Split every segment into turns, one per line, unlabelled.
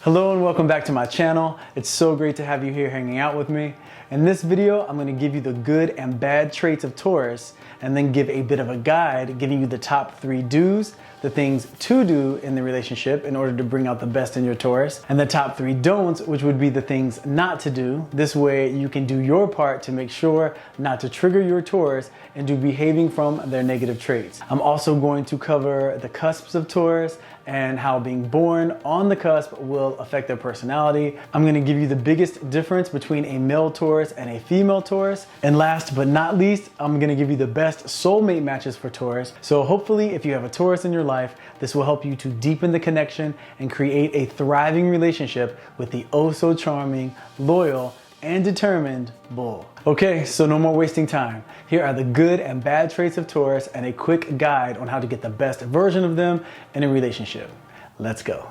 Hello and welcome back to my channel. It's so great to have you here hanging out with me. In this video, I'm going to give you the good and bad traits of Taurus and then give a bit of a guide giving you the top 3 do's, the things to do in the relationship in order to bring out the best in your Taurus, and the top 3 don'ts, which would be the things not to do. This way you can do your part to make sure not to trigger your Taurus into behaving from their negative traits. I'm also going to cover the cusps of Taurus and how being born on the cusp will affect their personality. I'm going to give you the biggest difference between a male Taurus and a female Taurus. And last but not least, I'm going to give you the best soulmate matches for Taurus. So hopefully if you have a Taurus in your life, this will help you to deepen the connection and create a thriving relationship with the oh so charming, loyal, and determined bull. Okay, so no more wasting time. Here are the good and bad traits of Taurus and a quick guide on how to get the best version of them in a relationship. Let's go.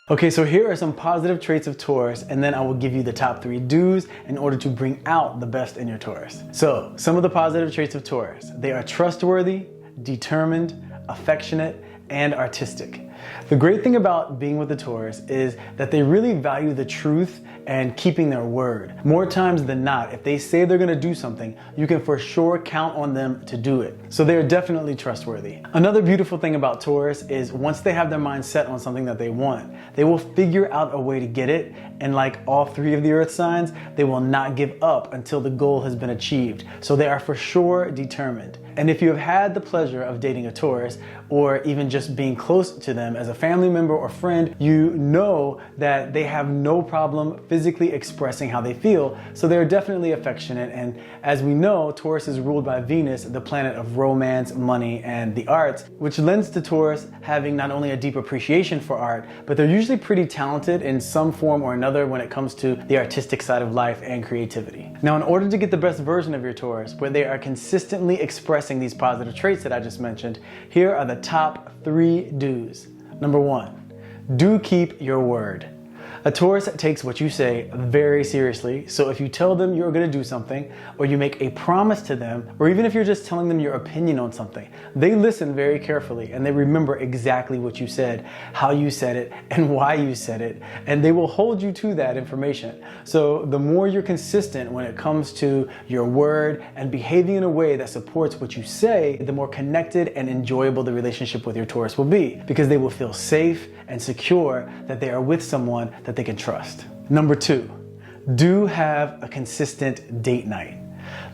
Okay, so here are some positive traits of Taurus, and then I will give you the top 3 do's in order to bring out the best in your Taurus. So, some of the positive traits of Taurus. They are trustworthy, determined, affectionate, and artistic. The great thing about being with the Taurus is that they really value the truth and keeping their word. More times than not, if they say they're gonna do something, you can for sure count on them to do it. So they're definitely trustworthy. Another beautiful thing about Taurus is once they have their mind set on something that they want, they will figure out a way to get it, and like all 3 of the earth signs, they will not give up until the goal has been achieved. So they are for sure determined. And if you have had the pleasure of dating a Taurus, or even just being close to them as a family member or friend, you know that they have no problem physically expressing how they feel, so they're definitely affectionate. And as we know, Taurus is ruled by Venus, the planet of romance, money, and the arts, which lends to Taurus having not only a deep appreciation for art, but they're usually pretty talented in some form or another when it comes to the artistic side of life and creativity. Now, in order to get the best version of your Taurus, where they are consistently expressing these positive traits that I just mentioned, here are the top 3 do's. Number 1, do keep your word. A Taurus takes what you say very seriously, so if you tell them you're going to do something, or you make a promise to them, or even if you're just telling them your opinion on something, they listen very carefully and they remember exactly what you said, how you said it, and why you said it, and they will hold you to that information. So the more you're consistent when it comes to your word and behaving in a way that supports what you say, the more connected and enjoyable the relationship with your Taurus will be, because they will feel safe and secure that they are with someone that they can trust. Number 2, do have a consistent date night.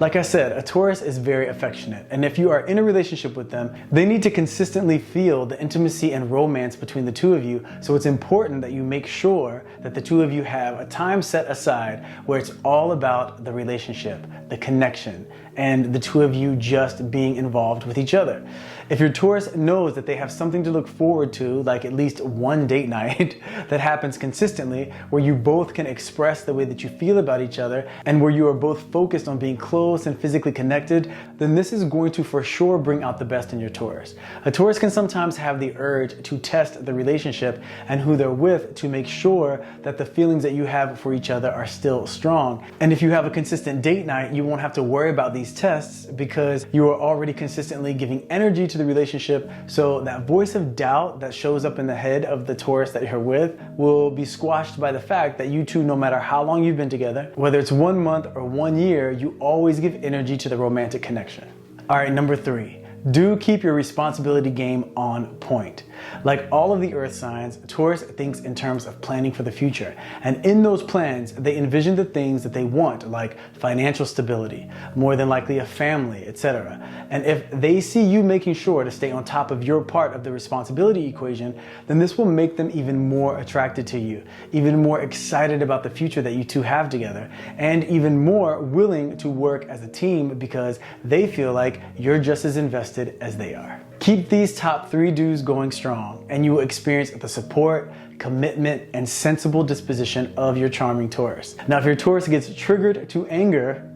Like I said, a Taurus is very affectionate, and if you are in a relationship with them, they need to consistently feel the intimacy and romance between the 2 of you, so it's important that you make sure that the 2 of you have a time set aside where it's all about the relationship, the connection, and the 2 of you just being involved with each other. If your Taurus knows that they have something to look forward to, like at least one date night that happens consistently, where you both can express the way that you feel about each other, and where you are both focused on being close and physically connected, then this is going to for sure bring out the best in your Taurus. A Taurus can sometimes have the urge to test the relationship and who they're with to make sure that the feelings that you have for each other are still strong. And if you have a consistent date night, you won't have to worry about these tests because you are already consistently giving energy to the relationship, so that voice of doubt that shows up in the head of the Taurus that you're with will be squashed by the fact that you 2, no matter how long you've been together, whether it's 1 month or 1 year, you always give energy to the romantic connection. All right, number 3. Do keep your responsibility game on point. Like all of the earth signs, Taurus thinks in terms of planning for the future. And in those plans, they envision the things that they want, like financial stability, more than likely a family, etc. And if they see you making sure to stay on top of your part of the responsibility equation, then this will make them even more attracted to you, even more excited about the future that you 2 have together, and even more willing to work as a team because they feel like you're just as invested as they are. Keep these top 3 do's going strong, and you will experience the support, commitment, and sensible disposition of your charming Taurus. Now, if your Taurus gets triggered to anger,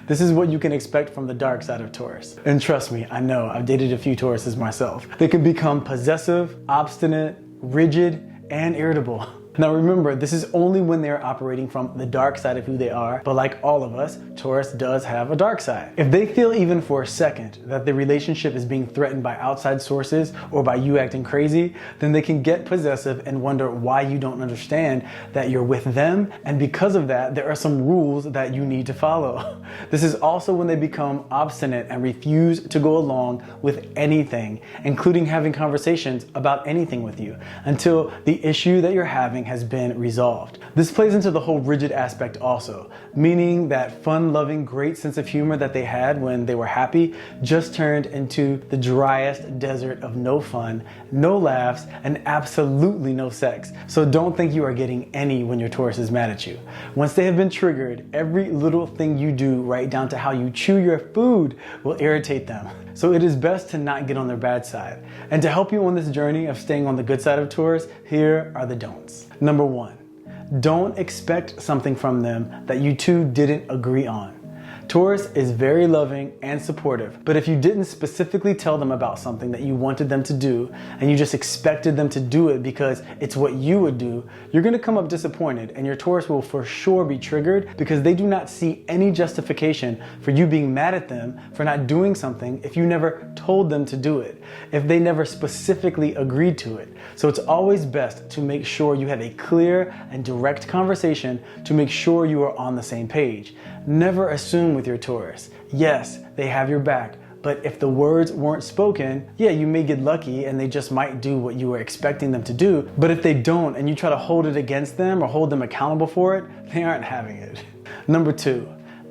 this is what you can expect from the dark side of Taurus. And trust me, I know, I've dated a few Tauruses myself. They can become possessive, obstinate, rigid, and irritable. Now remember, this is only when they're operating from the dark side of who they are, but like all of us, Taurus does have a dark side. If they feel even for a second that the relationship is being threatened by outside sources or by you acting crazy, then they can get possessive and wonder why you don't understand that you're with them, and because of that, there are some rules that you need to follow. This is also when they become obstinate and refuse to go along with anything, including having conversations about anything with you, until the issue that you're having has been resolved. This plays into the whole rigid aspect also, meaning that fun-loving, great sense of humor that they had when they were happy just turned into the driest desert of no fun, no laughs, and absolutely no sex. So don't think you are getting any when your Taurus is mad at you. Once they have been triggered, every little thing you do, right down to how you chew your food, will irritate them. So it is best to not get on their bad side. And to help you on this journey of staying on the good side of Taurus, here are the don'ts. Number 1, don't expect something from them that you two didn't agree on. Taurus is very loving and supportive, but if you didn't specifically tell them about something that you wanted them to do, and you just expected them to do it because it's what you would do, you're gonna come up disappointed, and your Taurus will for sure be triggered because they do not see any justification for you being mad at them for not doing something if you never told them to do it, if they never specifically agreed to it. So it's always best to make sure you have a clear and direct conversation to make sure you are on the same page. Never assume with your Taurus. Yes, they have your back, but if the words weren't spoken, yeah, you may get lucky and they just might do what you were expecting them to do. But if they don't and you try to hold it against them or hold them accountable for it, they aren't having it. Number 2,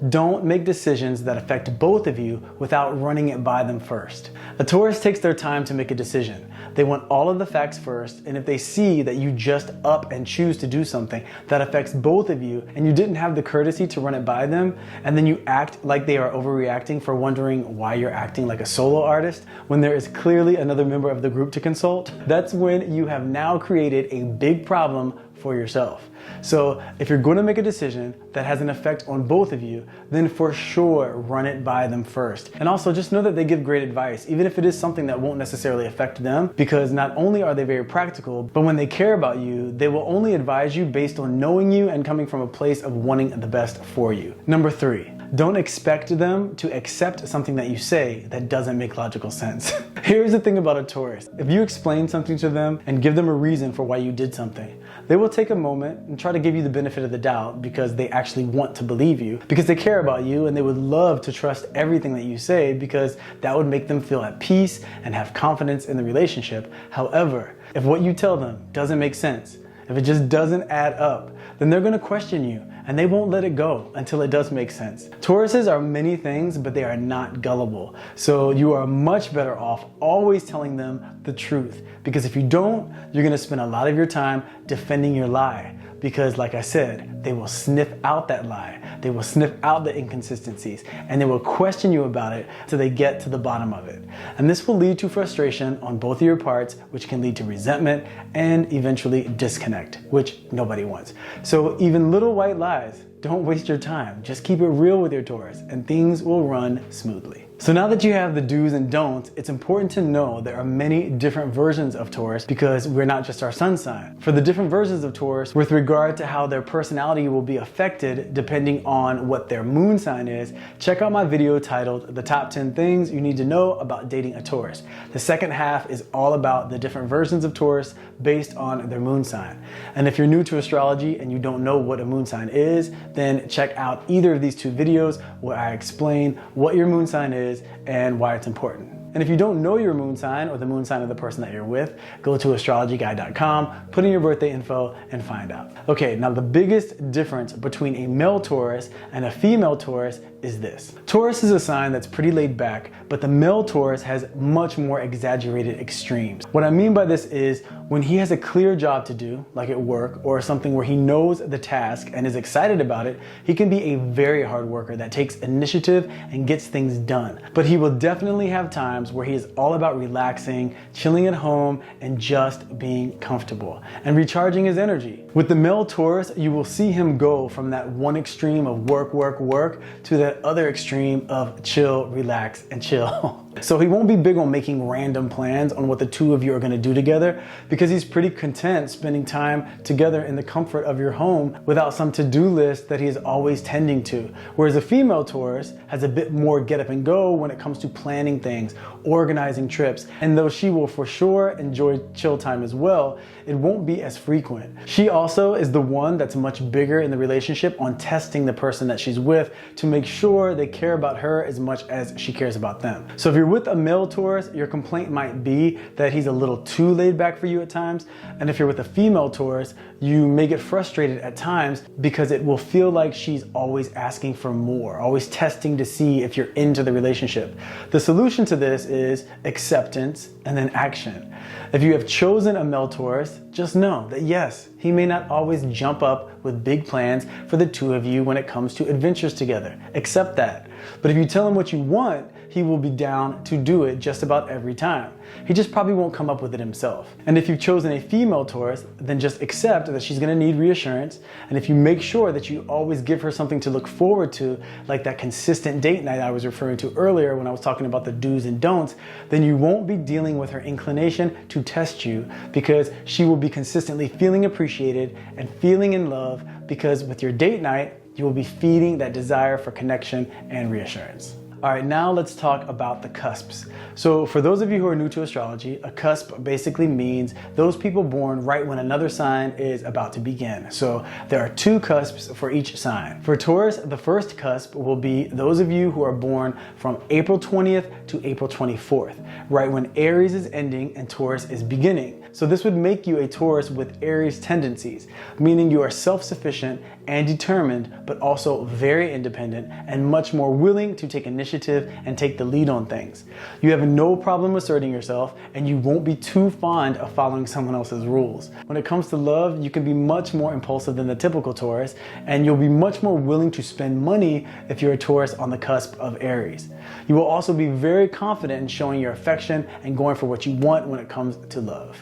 don't make decisions that affect both of you without running it by them first. A Taurus takes their time to make a decision. They want all of the facts first, and if they see that you just up and choose to do something that affects both of you and you didn't have the courtesy to run it by them, and then you act like they are overreacting for wondering why you're acting like a solo artist when there is clearly another member of the group to consult, that's when you have now created a big problem for yourself. So if you're going to make a decision that has an effect on both of you, then for sure run it by them first. And also just know that they give great advice, even if it is something that won't necessarily affect them, because not only are they very practical, but when they care about you, they will only advise you based on knowing you and coming from a place of wanting the best for you. Number 3, don't expect them to accept something that you say that doesn't make logical sense. Here's the thing about a Taurus. If you explain something to them and give them a reason for why you did something, they will take a moment and try to give you the benefit of the doubt because they actually want to believe you, because they care about you and they would love to trust everything that you say because that would make them feel at peace and have confidence in the relationship. However, if what you tell them doesn't make sense, if it just doesn't add up, then they're going to question you and they won't let it go until it does make sense. Tauruses are many things, but they are not gullible. So you are much better off always telling them the truth, because if you don't, you're going to spend a lot of your time defending your lie. Because like I said, they will sniff out that lie. They will sniff out the inconsistencies and they will question you about it till they get to the bottom of it. And this will lead to frustration on both of your parts, which can lead to resentment and eventually disconnect, which nobody wants. So even little white lies, don't waste your time. Just keep it real with your Taurus and things will run smoothly. So now that you have the do's and don'ts, it's important to know there are many different versions of Taurus because we're not just our sun sign. For the different versions of Taurus, with regard to how their personality will be affected depending on what their moon sign is, check out my video titled The Top 10 Things You Need to Know About Dating a Taurus. The second half is all about the different versions of Taurus based on their moon sign. And if you're new to astrology and you don't know what a moon sign is, then check out either of these two videos where I explain what your moon sign is and why it's important. And if you don't know your moon sign or the moon sign of the person that you're with, go to astrologyguide.com, put in your birthday info, and find out. Okay, now the biggest difference between a male Taurus and a female Taurus is this. Taurus is a sign that's pretty laid back, but the male Taurus has much more exaggerated extremes. What I mean by this is when he has a clear job to do, like at work, or something where he knows the task and is excited about it, he can be a very hard worker that takes initiative and gets things done. But he will definitely have times where he is all about relaxing, chilling at home, and just being comfortable and recharging his energy. With the male Taurus, you will see him go from that one extreme of work, work, work to that that other extreme of chill, relax, and chill. So he won't be big on making random plans on what the two of you are going to do together, because he's pretty content spending time together in the comfort of your home without some to-do list that he is always tending to. Whereas a female Taurus has a bit more get up and go when it comes to planning things, organizing trips, and though she will for sure enjoy chill time as well, it won't be as frequent. She also is the one that's much bigger in the relationship on testing the person that she's with to make sure they care about her as much as she cares about them. So if you're with a male Taurus, your complaint might be that he's a little too laid back for you at times. And if you're with a female Taurus, you may get frustrated at times because it will feel like she's always asking for more, always testing to see if you're into the relationship. The solution to this is acceptance and then action. If you have chosen a male Taurus, just know that yes, he may not always jump up with big plans for the two of you when it comes to adventures together. Accept that. But if you tell him what you want, he will be down to do it just about every time. He just probably won't come up with it himself. And if you've chosen a female Taurus, then just accept that she's gonna need reassurance. And if you make sure that you always give her something to look forward to, like that consistent date night I was referring to earlier when I was talking about the do's and don'ts, then you won't be dealing with her inclination to test you, because she will be consistently feeling appreciated and feeling in love, because with your date night, you will be feeding that desire for connection and reassurance. All right, now let's talk about the cusps. So for those of you who are new to astrology, a cusp basically means those people born right when another sign is about to begin. So there are two cusps for each sign. For Taurus, the first cusp will be those of you who are born from April 20th to April 24th, right when Aries is ending and Taurus is beginning. So this would make you a Taurus with Aries tendencies, meaning you are self-sufficient and determined, but also very independent and much more willing to take initiative and take the lead on things. You have no problem asserting yourself, and you won't be too fond of following someone else's rules. When it comes to love, you can be much more impulsive than the typical Taurus, and you'll be much more willing to spend money if you're a Taurus on the cusp of Aries. You will also be very confident in showing your affection and going for what you want when it comes to love.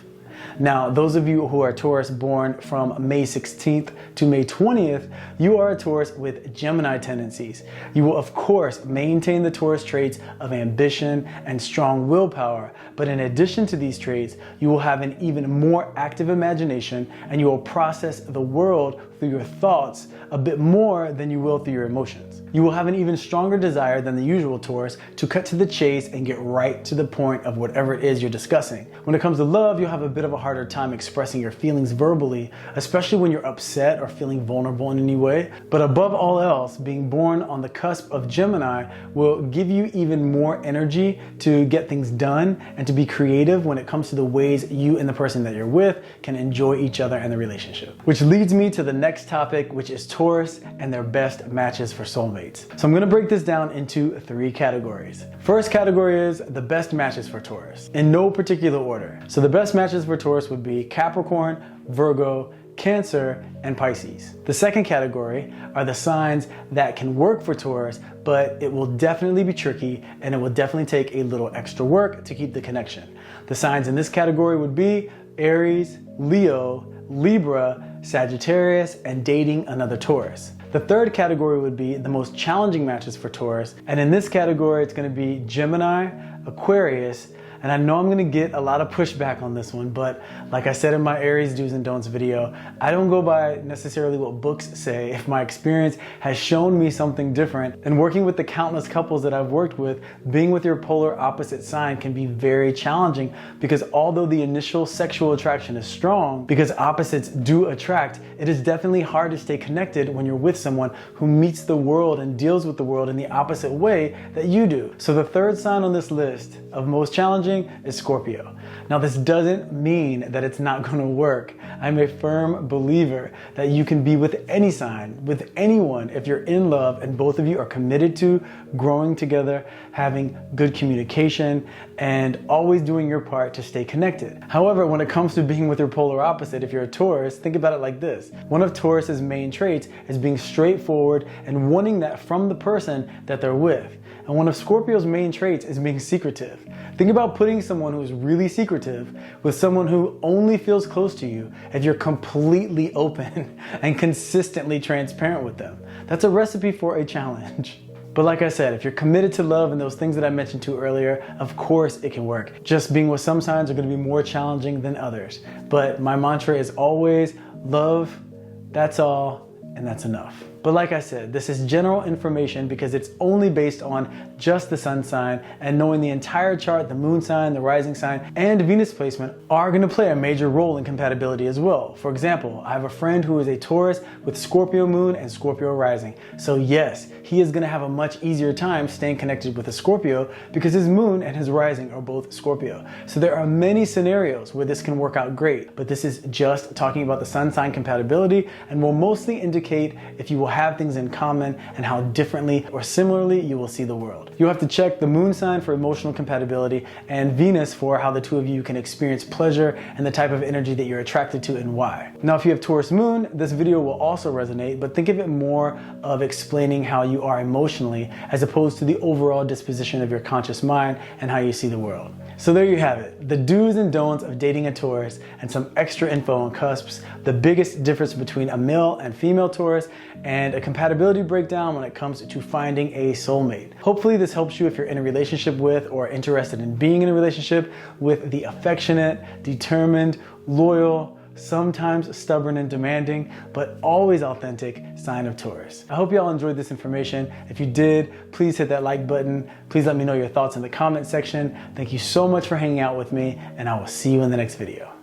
Now, those of you who are Taurus born from May 16th to May 20th, you are a Taurus with Gemini tendencies. You will, of course, maintain the Taurus traits of ambition and strong willpower, but in addition to these traits, you will have an even more active imagination, and you will process the world through your thoughts a bit more than you will through your emotions. You will have an even stronger desire than the usual Taurus to cut to the chase and get right to the point of whatever it is you're discussing. When it comes to love, you'll have a bit of a harder time expressing your feelings verbally, especially when you're upset or feeling vulnerable in any way. But above all else, being born on the cusp of Gemini will give you even more energy to get things done and to be creative when it comes to the ways you and the person that you're with can enjoy each other and the relationship. Which leads me to the next topic, which is Taurus and their best matches for soulmates. So I'm going to break this down into three categories. First category is the best matches for Taurus, in no particular order. So the best matches for Taurus would be Capricorn, Virgo, Cancer, and Pisces. The second category are the signs that can work for Taurus, but it will definitely be tricky and it will definitely take a little extra work to keep the connection. The signs in this category would be Aries, Leo, Libra, Sagittarius, and dating another Taurus. The third category would be the most challenging matches for Taurus, and in this category it's going to be Gemini, Aquarius, and I know I'm gonna get a lot of pushback on this one, but like I said in my Aries do's and don'ts video, I don't go by necessarily what books say if my experience has shown me something different. And working with the countless couples that I've worked with, being with your polar opposite sign can be very challenging, because although the initial sexual attraction is strong, because opposites do attract, it is definitely hard to stay connected when you're with someone who meets the world and deals with the world in the opposite way that you do. So the third sign on this list of most challenging is Scorpio. Now, this doesn't mean that it's not going to work. I'm a firm believer that you can be with any sign, with anyone, if you're in love and both of you are committed to growing together, having good communication, and always doing your part to stay connected. However, when it comes to being with your polar opposite, if you're a Taurus, think about it like this. One of Taurus's main traits is being straightforward and wanting that from the person that they're with. And one of Scorpio's main traits is being secretive. Think about putting someone who is really secretive with someone who only feels close to you if you're completely open and consistently transparent with them. That's a recipe for a challenge. But like I said, if you're committed to love and those things that I mentioned to earlier, of course it can work. Just being with some signs are going to be more challenging than others. But my mantra is always love, that's all, and that's enough. But like I said, this is general information because it's only based on just the sun sign, and knowing the entire chart, the moon sign, the rising sign, and Venus placement are going to play a major role in compatibility as well. For example, I have a friend who is a Taurus with Scorpio moon and Scorpio rising. So yes, he is going to have a much easier time staying connected with a Scorpio because his moon and his rising are both Scorpio. So there are many scenarios where this can work out great, but this is just talking about the sun sign compatibility and will mostly indicate if you will have things in common and how differently or similarly you will see the world. You'll have to check the moon sign for emotional compatibility and Venus for how the two of you can experience pleasure and the type of energy that you're attracted to and why. Now, if you have Taurus moon, this video will also resonate, but think of it more of explaining how you are emotionally as opposed to the overall disposition of your conscious mind and how you see the world. So there you have it, the do's and don'ts of dating a Taurus and some extra info on cusps, the biggest difference between a male and female Taurus, and a compatibility breakdown when it comes to finding a soulmate. Hopefully this helps you if you're in a relationship with or interested in being in a relationship with the affectionate, determined, loyal, sometimes stubborn and demanding, but always authentic sign of Taurus. I hope y'all enjoyed this information. If you did, please hit that like button. Please let me know your thoughts in the comment section. Thank you so much for hanging out with me, and I will see you in the next video.